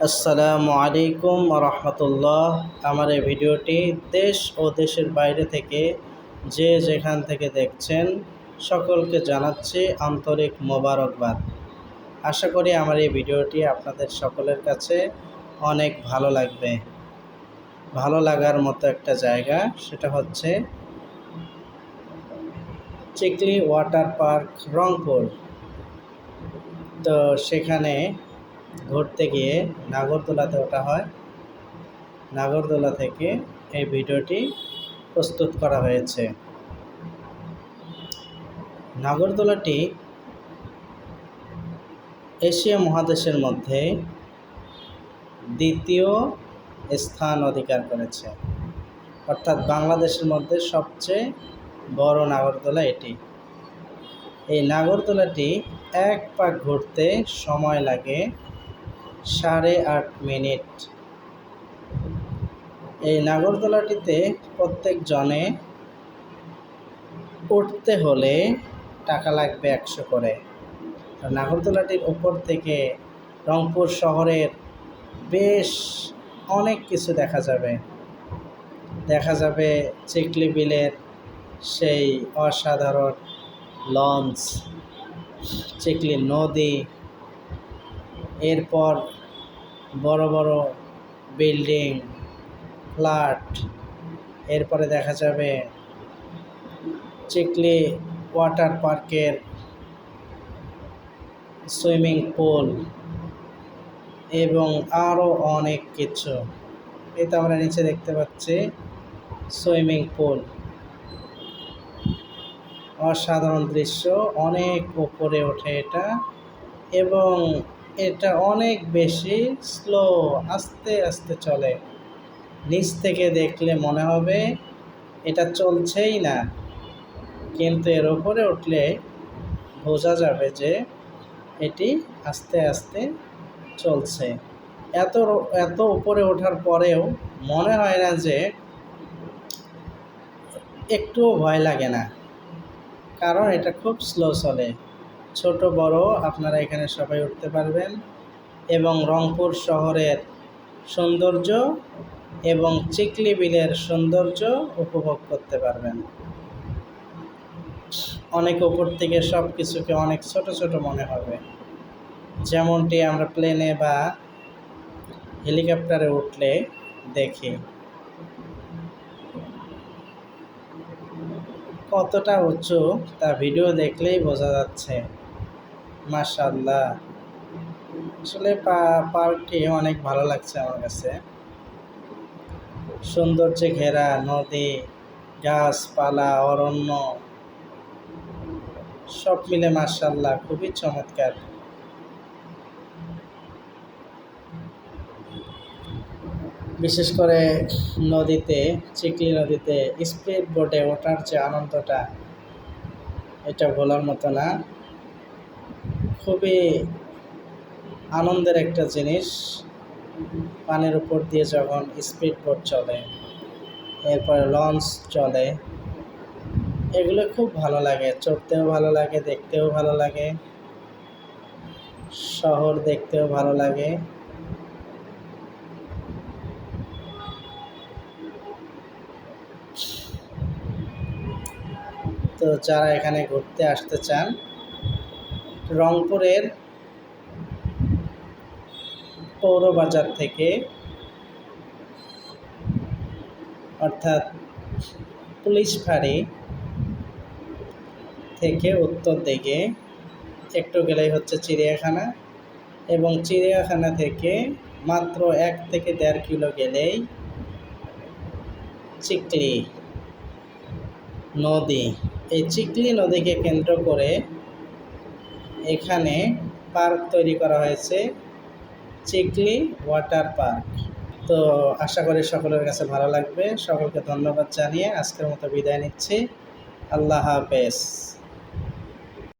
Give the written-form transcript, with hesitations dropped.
আসসালামু আলাইকুম রহমতুল্লাহ। আমার এই ভিডিওটি দেশ ও দেশের বাইরে থেকে যে যেখান থেকে দেখছেন সকলকে জানাচ্ছি আন্তরিক মোবারকবাদ। আশা করি আমার এই ভিডিওটি আপনাদের সকলের কাছে অনেক ভালো লাগবে। ভালো লাগার মতো একটা জায়গা, সেটা হচ্ছে চিকলি ওয়াটার পার্ক, রংপুর। তো সেখানে ঘুরতে গিয়ে নাগরদোলাতে ওঠা হয়। নাগরদোলা থেকে এই ভিডিওটি প্রস্তুত করা হয়েছে। নাগরদোলাটি এশিয়া মহাদেশের মধ্যে দ্বিতীয় স্থান অধিকার করেছে, অর্থাৎ বাংলাদেশের মধ্যে সবচেয়ে বড় নাগরদোলা এটি। এই নাগরদোলাটি এক পাক ঘুরতে সময় লাগে 8.5 মিনিট। এই নাগরদোলাটিতে প্রত্যেক জনে উঠতে হলে টাকা লাগবে 100 করে। নাগরদোলাটির উপর থেকে রংপুর শহরের বেশ অনেক কিছু দেখা যাবে চিকলি বিলের সেই অসাধারণ লঞ্চ, চিকলি নদী, এরপর বড় বড় বিল্ডিং, ফ্ল্যাট, এরপরে দেখা যাবে চিকলি ওয়াটার পার্কের সুইমিং পুল এবং আরও অনেক কিছু। এই তো আমরা নিচে দেখতে পাচ্ছি সুইমিং পুল। অসাধারণ দৃশ্য, অনেক উপরে ওঠে এটা, এবং এটা অনেক বেশি স্লো, আস্তে আস্তে চলে। নিচ থেকে দেখলে মনে হবে এটা চলছেই না, কিন্তু এর উপরে উঠলে বোঝা যাবে যে এটি আস্তে আস্তে চলছে। এত উপরে ওঠার পরেও মনে হয় না যে একটুও ভয় লাগে না, কারণ এটা খুব স্লো চলে। ছোট বড় আপনারা এখানে সবাই উঠতে পারবেন এবং রংপুর শহরের সৌন্দর্য এবং চিকলি বিলের সৌন্দর্য উপভোগ করতে পারবেন। অনেক উপর থেকে সব কিছুকে অনেক ছোট ছোট মনে হবে, যেমনটি আমরা প্লেনে বা হেলিকপ্টারে উঠলে দেখি। কতটা উঁচু তা ভিডিও দেখলেই বোঝা যাচ্ছে। মাশাআল্লাহ, আসলে পার্কটি অনেক ভালো লাগছে আমার কাছে। সৌন্দর্যে ঘেরা নদী, গাছপালা, অরণ্য সব মিলে মাশাআল্লাহ খুবই চমৎকার। বিশেষ করে নদীতে, চিকলি নদীতে স্পিড বোটে ওঠার যে আনন্দটা, এটা ভোলার মতো না। খুবই আনন্দের একটা জিনিস। পানির উপর দিয়ে যখন স্পিড বোট চলে, এরপরে লঞ্চ চলে, এগুলো খুব ভালো লাগে। চড়তেও ভালো লাগে, দেখতেও ভালো লাগে, শহর দেখতেও ভালো লাগে। তো যারা এখানে ঘুরতে আসতে চান, রংপুরের পৌরবাজার থেকে, অর্থাৎ পুলিশ ফাঁড়ি থেকে উত্তর দিকে একটু গেলেই হচ্ছে চিড়িয়াখানা, এবং চিড়িয়াখানা থেকে মাত্র 1 থেকে 1.5 কিলো গেলেই চিকলি নদী। এই চিকলি নদীকে কেন্দ্র করে এখানে পার্ক তৈরি করা হয়েছে, চিকলি ওয়াটার পার্ক। তো আশা করি সকলের কাছে ভালো লাগবে। সকলকে ধন্যবাদ জানিয়ে আজকের মতো বিদায় নিচ্ছি। আল্লাহ হাফেজ।